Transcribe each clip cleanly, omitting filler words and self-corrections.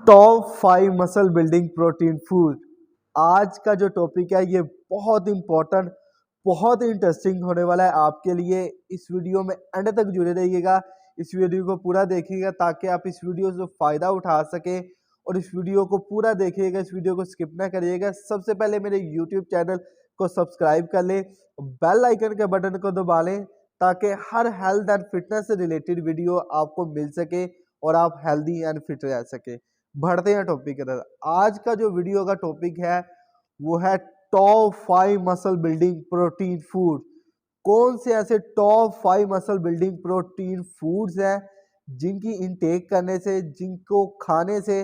Top 5 muscle building protein food. आज का जो टॉपिक है ये बहुत इंपॉर्टेंट, बहुत इंटरेस्टिंग होने वाला है आपके लिए। इस वीडियो में एंड तक जुड़े रहिएगा, इस वीडियो को पूरा देखिएगा ताकि आप इस वीडियो से फ़ायदा उठा सकें। और इस वीडियो को पूरा देखिएगा, इस वीडियो को स्किप ना करिएगा। सबसे पहले मेरे यूट्यूब चैनल को सब्सक्राइब कर लें, बेल आइकन के बटन को दबा लें ताकि हर हेल्थ एंड फिटनेस से रिलेटेड वीडियो आपको मिल सके और आप हेल्दी एंड फिट रह सके। बढ़ते हैं टॉपिक की तरफ। आज का जो वीडियो का टॉपिक है वो है top 5 muscle building protein food. कौन से ऐसे top 5 muscle building protein foods हैं जिनकी इनटेक करने से, जिनको खाने से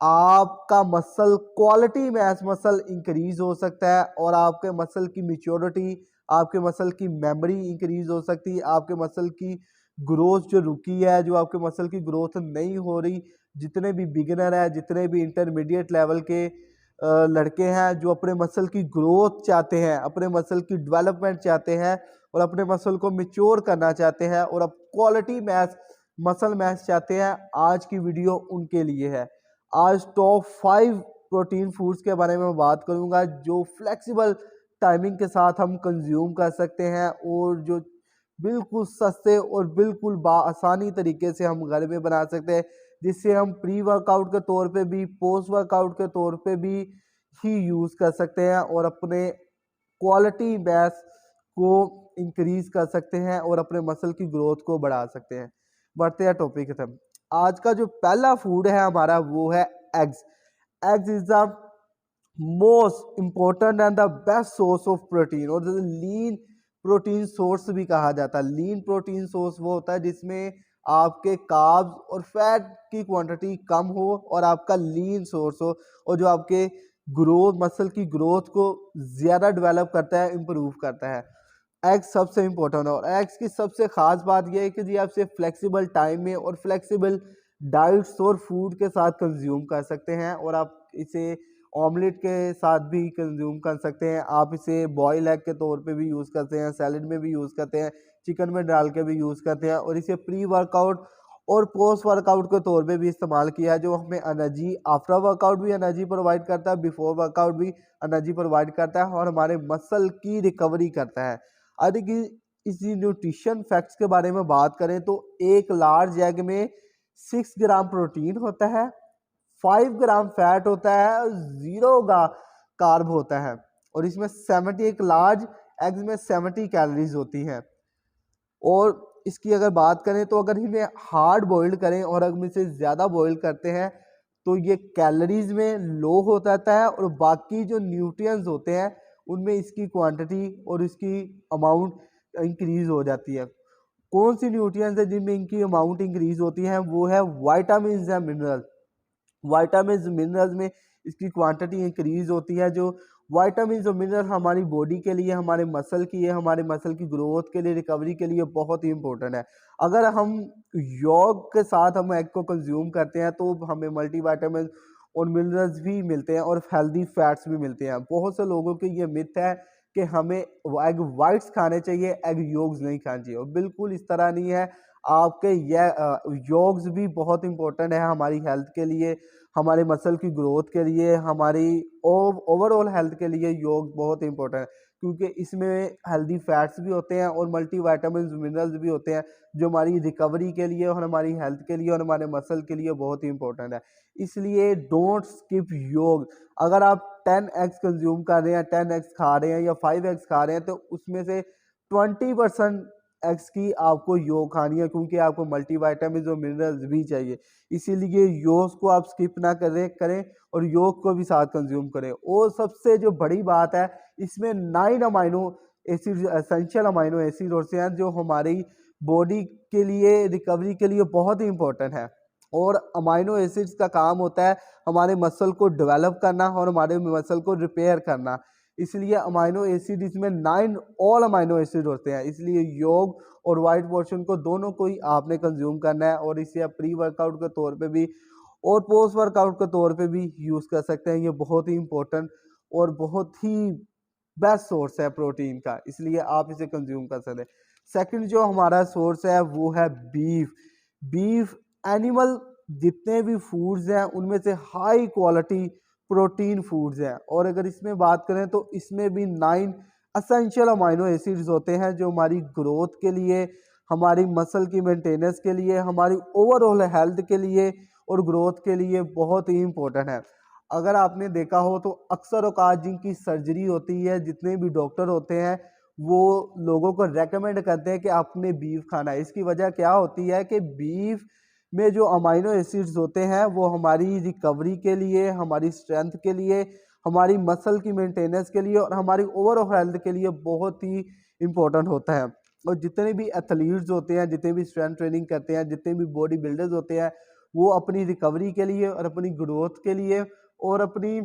आपका muscle quality match muscle increase हो सकता है और आपके मसल की मैच्योरिटी, आपके मसल की मेमोरी इंक्रीज हो सकती है, आपके मसल की ग्रोथ जो रुकी है, जो आपके मसल की ग्रोथ नहीं हो रही, जितने भी बिगिनर है, जितने भी इंटरमीडिएट लेवल के लड़के हैं जो अपने मसल की ग्रोथ चाहते हैं, अपने मसल की डेवलपमेंट चाहते हैं और अपने मसल को मैच्योर करना चाहते हैं और अब क्वालिटी मैच मसल मैच चाहते हैं, आज की वीडियो उनके लिए है। आज टॉप 5 प्रोटीन फूड्स के बारे में बात करूंगा जो फ्लेक्सिबल टाइमिंग के साथ हम कंज्यूम कर सकते हैं और जो बिल्कुल सस्ते और बिल्कुल आसानी तरीके से हम घर में बना सकते हैं, जिससे हम प्री वर्कआउट के तौर पे भी, पोस्ट वर्कआउट के तौर पे भी ही यूज़ कर सकते हैं और अपने क्वालिटी मैच को इंक्रीज कर सकते हैं और अपने मसल की ग्रोथ को बढ़ा सकते हैं। बढ़ते हैं टॉपिक की तरफ। आज का जो पहला फूड है हमारा वो है eggs. Eggs is the most important and the best source of protein और लीन प्रोटीन सोर्स भी कहा जाता है। लीन प्रोटीन सोर्स वो होता है जिसमें आपके कार्ब्स और फैट की क्वांटिटी कम हो और आपका लीन सोर्स हो और जो आपके ग्रोथ, मसल की ग्रोथ को ज़्यादा डेवलप करता है, इम्प्रूव करता है। एग्स सबसे इम्पोर्टेंट है और एग्स की सबसे ख़ास बात यह है कि जी आप इसे फ्लेक्सिबल टाइम में और फ्लेक्सिबल डाइट्स और फूड के साथ कंज्यूम कर सकते हैं और आप इसे ऑमलेट के साथ भी कंज्यूम कर सकते हैं। आप इसे बॉयल एग के तौर पे भी यूज़ करते हैं, सैलड में भी यूज़ करते हैं, चिकन में डाल के भी यूज़ करते हैं और इसे प्री वर्कआउट और पोस्ट वर्कआउट के तौर पे भी इस्तेमाल किया है, जो हमें एनर्जी आफ्टर वर्कआउट भी एनर्जी प्रोवाइड करता है, बिफोर वर्कआउट भी एनर्जी प्रोवाइड करता है और हमारे मसल की रिकवरी करता है। यदि इसी न्यूट्रिशन फैक्ट्स के बारे में बात करें तो एक लार्ज एग में 6 ग्राम प्रोटीन होता है, 5 ग्राम फैट होता है और 0 कार्ब होता है और इसमें 70, एक लार्ज एग्स में 70 कैलोरीज होती हैं। और इसकी अगर बात करें तो अगर इन्हें हार्ड बॉइल्ड करें और अगर हम इसे ज़्यादा बॉइल करते हैं तो ये कैलोरीज में लो हो जाता है और बाकी जो न्यूट्रिएंट्स होते हैं उनमें इसकी क्वांटिटी और इसकी अमाउंट इंक्रीज हो जाती है। कौन सी न्यूट्रिएंट्स है जिनमें इनकी अमाउंट इंक्रीज होती है? वो है vitamin and mineral. Vitamin minerals में इसकी क्वांटिटी इंक्रीज होती है। जो वाइटामिन और मिनरल हमारी बॉडी के लिए, हमारे मसल की है, हमारे मसल की ग्रोथ के लिए, रिकवरी के लिए बहुत ही इंपॉर्टेंट है। अगर हम योग के साथ हम एग को कंज्यूम करते हैं तो हमें मल्टीविटामिन और मिनरल्स भी मिलते हैं और हेल्दी फैट्स भी मिलते हैं। बहुत से लोगों के ये मिथ है कि हमें एग वाइट्स खाने चाहिए, एग योग्स नहीं खाने चाहिए, और बिल्कुल इस तरह नहीं है। आपके योग्स भी बहुत इंपॉर्टेंट है हमारी हेल्थ के लिए, हमारे मसल की ग्रोथ के लिए, हमारी ओवरऑल हेल्थ के लिए योग बहुत इंपॉर्टेंट है क्योंकि इसमें हेल्दी फैट्स भी होते हैं और मल्टीविटामिन मिनरल्स भी होते हैं जो हमारी रिकवरी के लिए और हमारी हेल्थ के लिए और हमारे मसल के लिए बहुत ही इंपॉर्टेंट है। इसलिए डोंट स्किप योग। अगर आप 10 एग्स कंज्यूम कर रहे हैं, 10 एग्स खा रहे हैं या 5 एग्स खा रहे हैं तो उसमें से 20% एग्स की आपको योग खानी है क्योंकि आपको मल्टीविटामिन और मिनरल्स भी चाहिए। इसीलिए योग को आप स्किप ना करें और योग को भी साथ कंज्यूम करें। और सबसे जो बड़ी बात है, इसमें 9 amino acid, essential amino acid होते हैं जो हमारी बॉडी के लिए, रिकवरी के लिए बहुत ही इंपॉर्टेंट है। और अमाइनो एसिड्स का काम होता है हमारे मसल को डेवलप करना और हमारे मसल को रिपेयर करना। इसलिए अमाइनो एसिड इसमें 9 ऑल अमाइनो एसिड होते हैं। इसलिए योग और वाइट पोर्शन को दोनों को ही आपने कंज्यूम करना है और इसे आप प्री वर्कआउट के तौर पे भी और पोस्ट वर्कआउट के तौर पे भी यूज़ कर सकते हैं। ये बहुत ही इंपॉर्टेंट और बहुत ही बेस्ट सोर्स है प्रोटीन का, इसलिए आप इसे कंज्यूम कर सकते हैं। सेकंड जो हमारा सोर्स है वो है बीफ। बीफ एनिमल जितने भी फूड्स हैं उनमें से हाई क्वालिटी प्रोटीन फूड्स हैं। और अगर इसमें बात करें तो इसमें भी 9 असेंशियल अमाइनो एसिड्स होते हैं जो हमारी ग्रोथ के लिए, हमारी मसल की मेंटेनेंस के लिए, हमारी ओवरऑल हेल्थ के लिए और ग्रोथ के लिए बहुत ही इंपॉर्टेंट है। अगर आपने देखा हो तो अक्सर औकात जिनकी सर्जरी होती है, जितने भी डॉक्टर होते हैं वो लोगों को रेकमेंड करते हैं कि आपने बीफ खाना है। इसकी वजह क्या होती है कि बीफ में जो अमाइनो एसिड्स होते हैं वो हमारी रिकवरी के लिए, हमारी स्ट्रेंथ के लिए, हमारी मसल की मेंटेनेंस के लिए और हमारी ओवरऑल हेल्थ के लिए बहुत ही इम्पोर्टेंट होता है। और जितने भी एथलीट्स होते हैं, जितने भी स्ट्रेंथ ट्रेनिंग करते हैं, जितने भी बॉडी बिल्डर्स होते हैं, वो अपनी रिकवरी के लिए और अपनी ग्रोथ के लिए और अपनी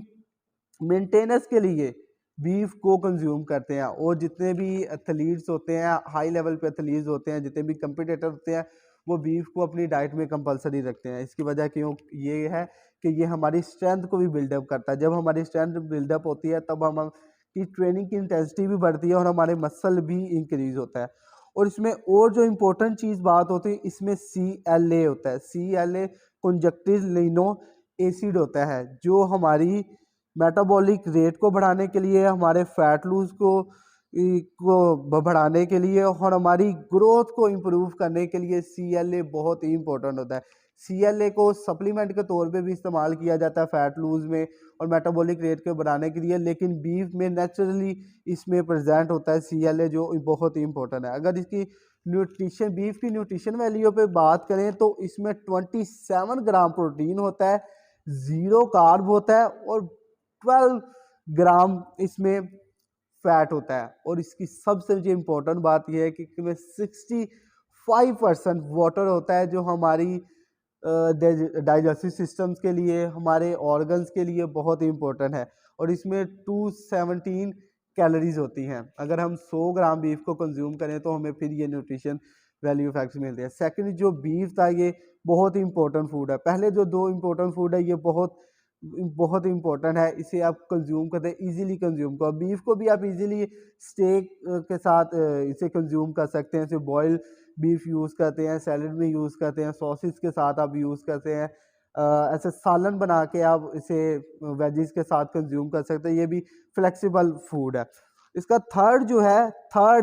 मेंटेनेंस के लिए बीफ को कंज्यूम करते हैं। और जितने भी एथलीट्स होते हैं, हाई लेवल पे एथलीट्स होते हैं, जितने भी कंपटीटर होते हैं, वो बीफ को अपनी डाइट में कंपलसरी रखते हैं। इसकी वजह क्यों ये है कि ये हमारी स्ट्रेंथ को भी बिल्डअप करता है। जब हमारी स्ट्रेंथ बिल्डअप होती है तब हम की ट्रेनिंग की इंटेंसिटी भी बढ़ती है और हमारे मसल भी इंक्रीज होता है। और इसमें और जो इम्पोर्टेंट चीज़ बात होती है, इसमें CLA होता है। CLA कंजक्टिव लिनो एसिड होता है जो हमारी मेटाबॉलिक रेट को बढ़ाने के लिए, हमारे फैट लूज को बढ़ाने के लिए और हमारी ग्रोथ को इम्प्रूव करने के लिए CLA बहुत ही इंपॉर्टेंट होता है। CLA को सप्लीमेंट के तौर पे भी इस्तेमाल किया जाता है फैट लूज में और मेटाबॉलिक रेट को बढ़ाने के लिए, लेकिन बीफ में नेचुरली इसमें प्रेजेंट होता है CLA जो बहुत ही इंपॉर्टेंट है। अगर इसकी न्यूट्रिशन, बीफ की न्यूट्रिशन वैल्यू पे बात करें तो इसमें 27 ग्राम प्रोटीन होता है, 0 कार्ब होता है और 12 ग्राम इसमें फैट होता है। और इसकी सबसे जो इम्पोर्टेंट बात यह है कि इसमें 65% वाटर होता है जो हमारी डाइजेस्टिव सिस्टम्स के लिए, हमारे ऑर्गन्स के लिए बहुत ही इंपॉर्टेंट है। और इसमें 217 कैलोरीज होती हैं। अगर हम 100 ग्राम बीफ को कंज्यूम करें तो हमें फिर ये न्यूट्रिशन वैल्यू फैक्ट्स मिलते हैं। सेकंड, जो बीफ था ये बहुत ही इंपॉर्टेंट फूड है। पहले जो 2 इंपॉर्टेंट फूड है ये बहुत बहुत इंपॉर्टेंट है, इसे आप कंज्यूम करते हैं, इजीली कंज्यूम करो। बीफ को भी आप इजीली स्टेक के साथ इसे कंज्यूम कर सकते हैं। इसे बॉयल बीफ यूज़ करते हैं, सैलड में यूज़ करते हैं, सॉसेस के साथ आप यूज़ करते हैं, ऐसे सालन बना के आप इसे वेजिस के साथ कंज्यूम कर सकते हैं। ये भी फ्लेक्सिबल फूड है। इसका थर्ड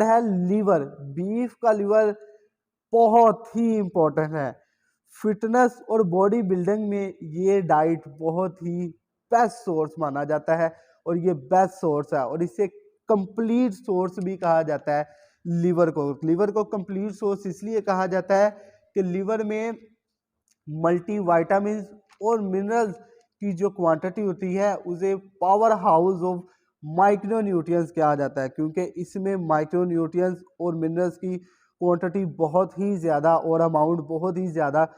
है लीवर। बीफ का लीवर बहुत ही इम्पोर्टेंट है। फिटनेस और बॉडी बिल्डिंग में ये डाइट बहुत ही बेस्ट सोर्स माना जाता है और ये बेस्ट सोर्स है। और इसे कंप्लीट सोर्स भी कहा जाता है लीवर को। लीवर को कंप्लीट सोर्स इसलिए कहा जाता है कि लीवर में मल्टी वाइटामिन और मिनरल्स की जो क्वांटिटी होती है उसे पावर हाउस ऑफ माइक्रोन्यूट्रिएंट्स कहा जाता है, क्योंकि इसमें माइक्रोन्यूट्रिएंट्स और मिनरल्स की क्वांटिटी बहुत ही ज़्यादा और अमाउंट बहुत ही ज़्यादा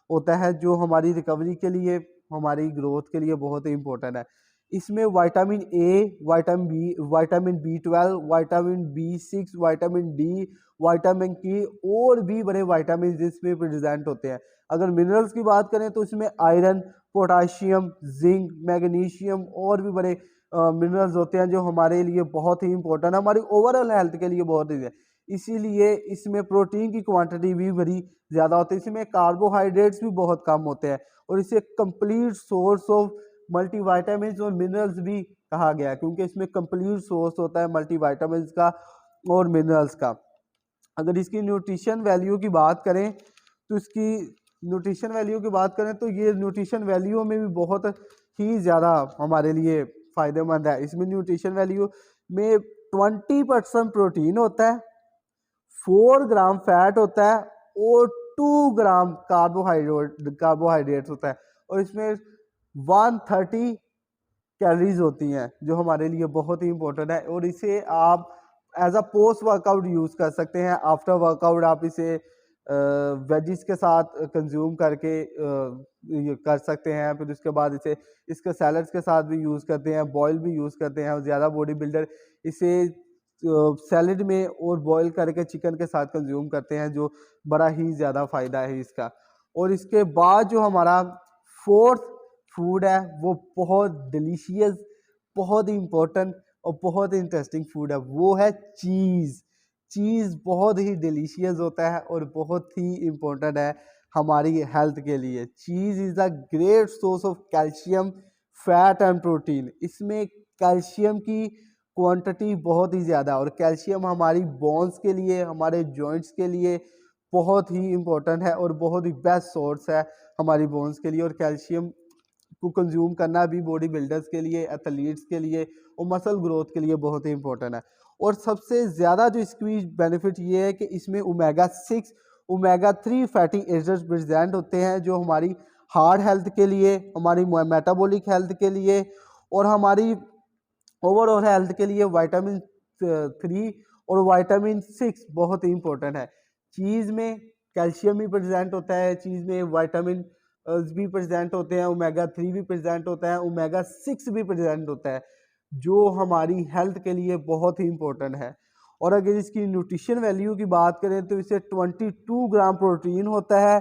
होता है जो हमारी रिकवरी के लिए, हमारी ग्रोथ के लिए बहुत ही इंपॉर्टेंट है। इसमें vitamin A, vitamin B12, vitamin B6, vitamin D, vitamin के और भी बड़े विटामिन इसमें प्रेजेंट होते हैं। अगर मिनरल्स की बात करें तो इसमें आयरन, पोटाशियम, जिंक, मैग्नीशियम और भी बड़े मिनरल्स होते हैं जो हमारे लिए बहुत ही इंपॉर्टेंट है, हमारी ओवरऑल हेल्थ के लिए बहुत ही है। इसीलिए इसमें प्रोटीन की क्वांटिटी भी बड़ी ज़्यादा होती है। इसमें कार्बोहाइड्रेट्स भी बहुत कम होते हैं और इसे कंप्लीट सोर्स ऑफ मल्टीविटामिन्स और मिनरल्स भी कहा गया है, क्योंकि इसमें कंप्लीट सोर्स होता है मल्टीविटामिन्स का और मिनरल्स का। अगर इसकी न्यूट्रिशन वैल्यू की बात करें तो ये न्यूट्रिशन वैल्यू में भी बहुत ही ज़्यादा हमारे लिए फ़ायदेमंद है। इसमें न्यूट्रिशन वैल्यू में 20% प्रोटीन होता है, 4 ग्राम फैट होता है और 2 ग्राम कार्बोहाइड्रेट्स होता है और इसमें 130 कैलोरीज होती हैं जो हमारे लिए बहुत ही इंपॉर्टेंट है। और इसे आप as a post workout use कर सकते हैं। आफ्टर वर्कआउट आप इसे वेजिस के साथ कंज्यूम करके कर सकते हैं। फिर उसके बाद इसके सैलड्स के साथ भी यूज़ करते हैं, बॉयल भी यूज़ करते हैं। ज़्यादा बॉडी बिल्डर इसे सैलड में और बॉयल करके चिकन के साथ कंज्यूम करते हैं, जो बड़ा ही ज़्यादा फ़ायदा है इसका। और इसके बाद जो हमारा फोर्थ फूड है वो बहुत डिलीशियस, बहुत ही इम्पोर्टेंट और बहुत ही इंटरेस्टिंग फूड है, वो है चीज़। चीज़ बहुत ही डिलीशियस होता है और बहुत ही इम्पोर्टेंट है हमारी हेल्थ के लिए। Cheese is the great source of calcium, fat and protein. इसमें कैल्शियम की क्वांटिटी बहुत ही ज़्यादा है और कैल्शियम हमारी बोन्स के लिए, हमारे जॉइंट्स के लिए बहुत ही इम्पोर्टेंट है और बहुत ही बेस्ट सोर्स है हमारी बोन्स के लिए। और कैल्शियम को कंज्यूम करना भी बॉडी बिल्डर्स के लिए, एथलीट्स के लिए और मसल ग्रोथ के लिए बहुत ही इंपॉर्टेंट है। और सबसे ज़्यादा जो इसकी बेनिफिट ये है कि इसमें omega 6, omega 3 fatty acids present होते हैं जो हमारी हार्ट हेल्थ के लिए, हमारी मेटाबॉलिक हेल्थ के लिए और हमारी ओवरऑल हेल्थ के लिए विटामिन 3 और विटामिन 6 बहुत ही इंपॉर्टेंट है। चीज़ में कैल्शियम भी प्रेजेंट होता है, चीज़ में विटामिन भी प्रेजेंट होते हैं, ओमेगा 3 भी प्रेजेंट होता है, ओमेगा 6 भी प्रेजेंट होता है जो हमारी हेल्थ के लिए बहुत ही इंपॉर्टेंट है। और अगर इसकी न्यूट्रिशन वैल्यू की बात करें तो इसे 22 ग्राम प्रोटीन होता है,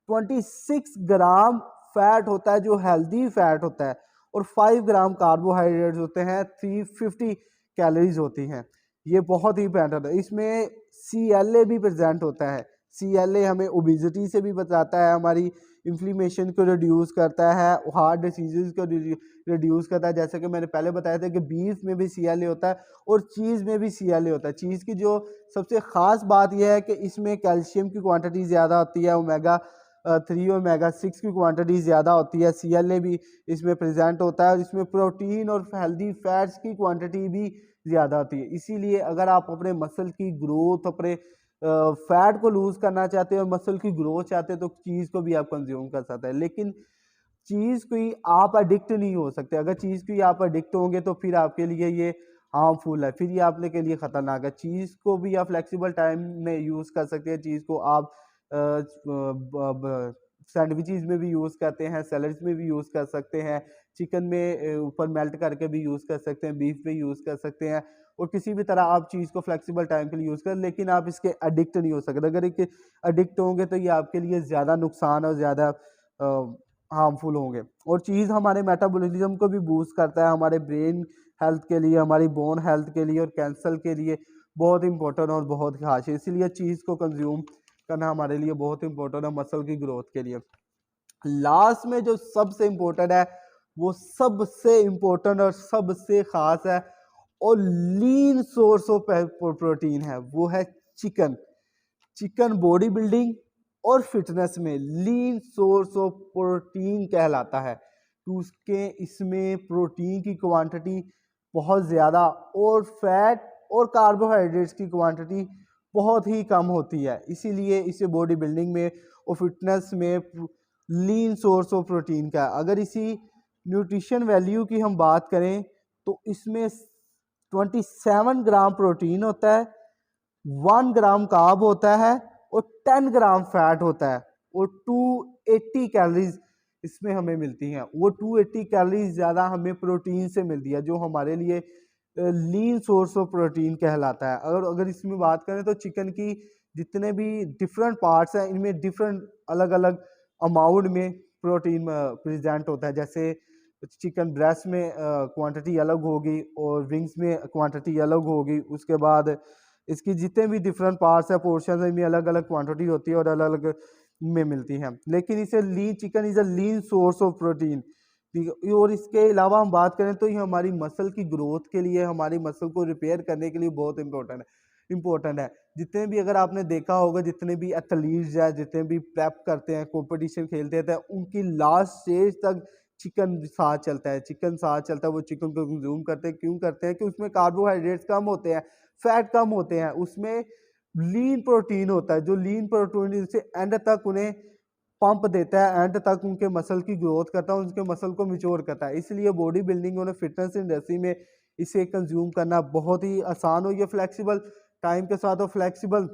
26 ग्राम फैट होता है जो हेल्दी फैट होता है और 5 ग्राम कार्बोहाइड्रेट्स होते हैं, 350 कैलोरीज होती हैं। ये बहुत ही बेटर है। इसमें CLA भी प्रेजेंट होता है। CLA हमें ओबिजिटी से भी बचाता है, हमारी इन्फ्लेमेशन को रिड्यूस करता है, हार्ट डिसीजेज को रिड्यूस करता है। जैसे कि मैंने पहले बताया था कि बीफ में भी CLA होता है और चीज़ में भी CLA होता है। चीज़ की जो सबसे ख़ास बात यह है कि इसमें कैल्शियम की क्वांटिटी ज़्यादा होती है, ओमेगा 3 और ओमेगा 6 की क्वांटिटी ज़्यादा होती है, CLA भी इसमें प्रेजेंट होता है और इसमें प्रोटीन और हेल्दी फैट्स की क्वांटिटी भी ज़्यादा होती है। इसीलिए अगर आप अपने मसल की ग्रोथ, अपने फैट को लूज़ करना चाहते हैं और मसल की ग्रोथ चाहते हैं तो चीज़ को भी आप कंज्यूम कर सकते हैं। लेकिन चीज़ की आप एडिक्ट नहीं हो सकते। अगर चीज़ की आप एडिक्ट होंगे तो फिर आपके लिए ये हार्मफुल है, फिर ये आपके के लिए ख़तरनाक है। चीज़ को भी आप फ्लेक्सिबल टाइम में यूज़ कर सकते हैं। चीज़ को आप सैंडविचेस में भी यूज़ करते हैं, सैलड्स में भी यूज़ कर सकते हैं, चिकन में ऊपर मेल्ट करके भी यूज़ कर सकते हैं, बीफ में यूज़ कर सकते हैं और किसी भी तरह आप चीज़ को फ्लेक्सिबल टाइम के लिए यूज़ करें, लेकिन आप इसके एडिक्ट नहीं हो सकते। अगर एक एडिक्ट होंगे तो ये आपके लिए ज़्यादा नुकसान और ज़्यादा हार्मफुल होंगे। और चीज़ हमारे मेटाबॉलिज्म को भी बूस्ट करता है, हमारे ब्रेन हेल्थ के लिए, हमारी बोन हेल्थ के लिए और कैंसर के लिए बहुत इंपॉर्टेंट और बहुत खास है। इसीलिए चीज़ को कंज्यूम करना हमारे लिए बहुत इंपॉर्टेंट है मसल की ग्रोथ के लिए। लास्ट में जो सबसे इंपॉर्टेंट है, वो सबसे इंपॉर्टेंट और सबसे खास है और लीन सोर्स ऑफ प्रोटीन है, वो है चिकन। चिकन बॉडी बिल्डिंग और फिटनेस में लीन सोर्स ऑफ प्रोटीन कहलाता है। तो उसके इसमें प्रोटीन की क्वांटिटी बहुत ज़्यादा और फैट और कार्बोहाइड्रेट्स की क्वांटिटी बहुत ही कम होती है। इसीलिए इसे बॉडी बिल्डिंग में और फिटनेस में लीन सोर्स ऑफ प्रोटीन का। अगर इसी न्यूट्रिशन वैल्यू की हम बात करें तो इसमें 27 ग्राम प्रोटीन होता है, 1 ग्राम कार्ब होता है और 10 ग्राम फैट होता है और 280 कैलोरीज इसमें हमें मिलती हैं। वो 280 कैलोरीज ज़्यादा हमें प्रोटीन से मिलती है जो हमारे लिए लीन सोर्स ऑफ प्रोटीन कहलाता है। अगर इसमें बात करें तो चिकन की जितने भी डिफरेंट पार्ट्स हैं इनमें डिफरेंट अलग अलग अमाउंट में प्रोटीन प्रेजेंट होता है। जैसे चिकन ब्रेस्ट में क्वांटिटी अलग होगी और विंग्स में क्वांटिटी अलग होगी। उसके बाद इसकी जितने भी डिफरेंट पार्ट्स है, पोर्शन में अलग अलग क्वांटिटी होती है और अलग अलग में मिलती हैं। लेकिन इसे lean chicken is a lean source of protein. और इसके अलावा हम बात करें तो ये हमारी मसल की ग्रोथ के लिए, हमारी मसल को रिपेयर करने के लिए बहुत इंपॉर्टेंट है। जितने भी अगर आपने देखा होगा, जितने भी एथलीट्स हैं, जितने भी प्रेप करते हैं, कंपटीशन खेलते हैं, उनकी लास्ट स्टेज तक चिकन साथ चलता है। चिकन साथ चलता है, वो चिकन को कंज्यूम करते हैं। क्यों करते हैं? कि उसमें कार्बोहाइड्रेट्स कम होते हैं, फैट कम होते हैं, उसमें लीन प्रोटीन होता है जो लीन प्रोटीन से एंड तक उन्हें पंप देता है, एंड तक उनके मसल की ग्रोथ करता है, उनके मसल को मिच्योर करता है। इसलिए बॉडी बिल्डिंग और फिटनेस इंडस्ट्री में इसे कंज्यूम करना बहुत ही आसान हो। ये फ्लेक्सिबल टाइम के साथ और फ्लेक्सिबल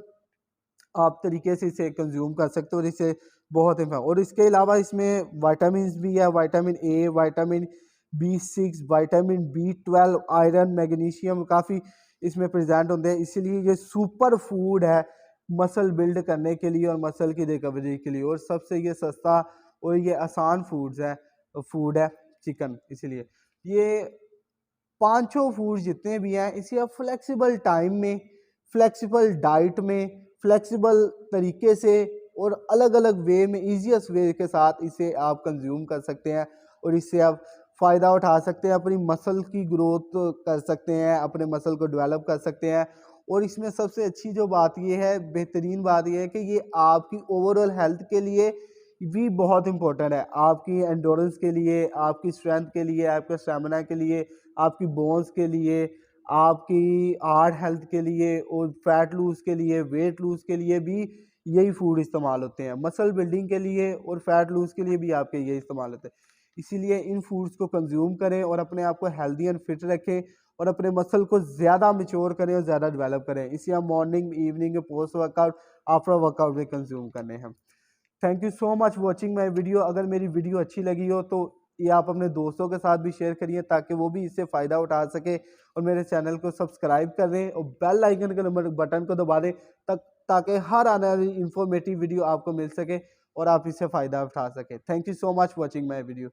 आप तरीके से इसे कंज्यूम कर सकते हो और इसे बहुत और इसके अलावा इसमें विटामिन भी है, vitamin A, vitamin B6, vitamin B12, iron, magnesium काफ़ी इसमें प्रेजेंट होते हैं। इसीलिए ये सुपर फूड है मसल बिल्ड करने के लिए और मसल की रिकवरी के लिए। और सबसे ये सस्ता और ये आसान फूड है चिकन। इसलिए ये पांचों फूड जितने भी हैं इसे आप फ्लेक्सिबल टाइम में, फ्लेक्सिबल डाइट में, फ्लेक्सिबल तरीके से और अलग अलग वे में ईजीएस्ट वे के साथ इसे आप कंज्यूम कर सकते हैं और इससे आप फ़ायदा उठा सकते हैं, अपनी मसल की ग्रोथ कर सकते हैं, अपने मसल को डेवलप कर सकते हैं। और इसमें सबसे अच्छी जो बात ये है, बेहतरीन बात ये है कि ये आपकी ओवरऑल हेल्थ के लिए भी बहुत इंपॉर्टेंट है। आपकी एंडोरेंस के लिए, आपकी स्ट्रेंथ के लिए, आपके स्टेमिना के लिए, आपकी बोन्स के लिए, आपकी हार्ट हेल्थ के लिए और फैट लूज़ के लिए, वेट लूज़ के लिए भी यही फूड इस्तेमाल होते हैं। मसल बिल्डिंग के लिए और फैट लूज़ के लिए भी आपके यही इस्तेमाल होते हैं। इसीलिए इन फूड्स को कंज्यूम करें और अपने आप को हेल्दी एंड फिट रखें और अपने मसल को ज़्यादा मैच्योर करें और ज़्यादा डेवलप करें। इसे हम morning, evening, post workout, after workout में कंज्यूम करने हैं। Thank you so much watching my video. अगर मेरी वीडियो अच्छी लगी हो तो ये आप अपने दोस्तों के साथ भी शेयर करिए ताकि वो भी इससे फ़ायदा उठा सके और मेरे चैनल को सब्सक्राइब कर दें और बेल आइकन के नंबर बटन को दबा दें तक ताकि हर आने वाली इंफॉर्मेटिव वीडियो आपको मिल सके और आप इससे फ़ायदा उठा सकें। Thank you so much watching my video.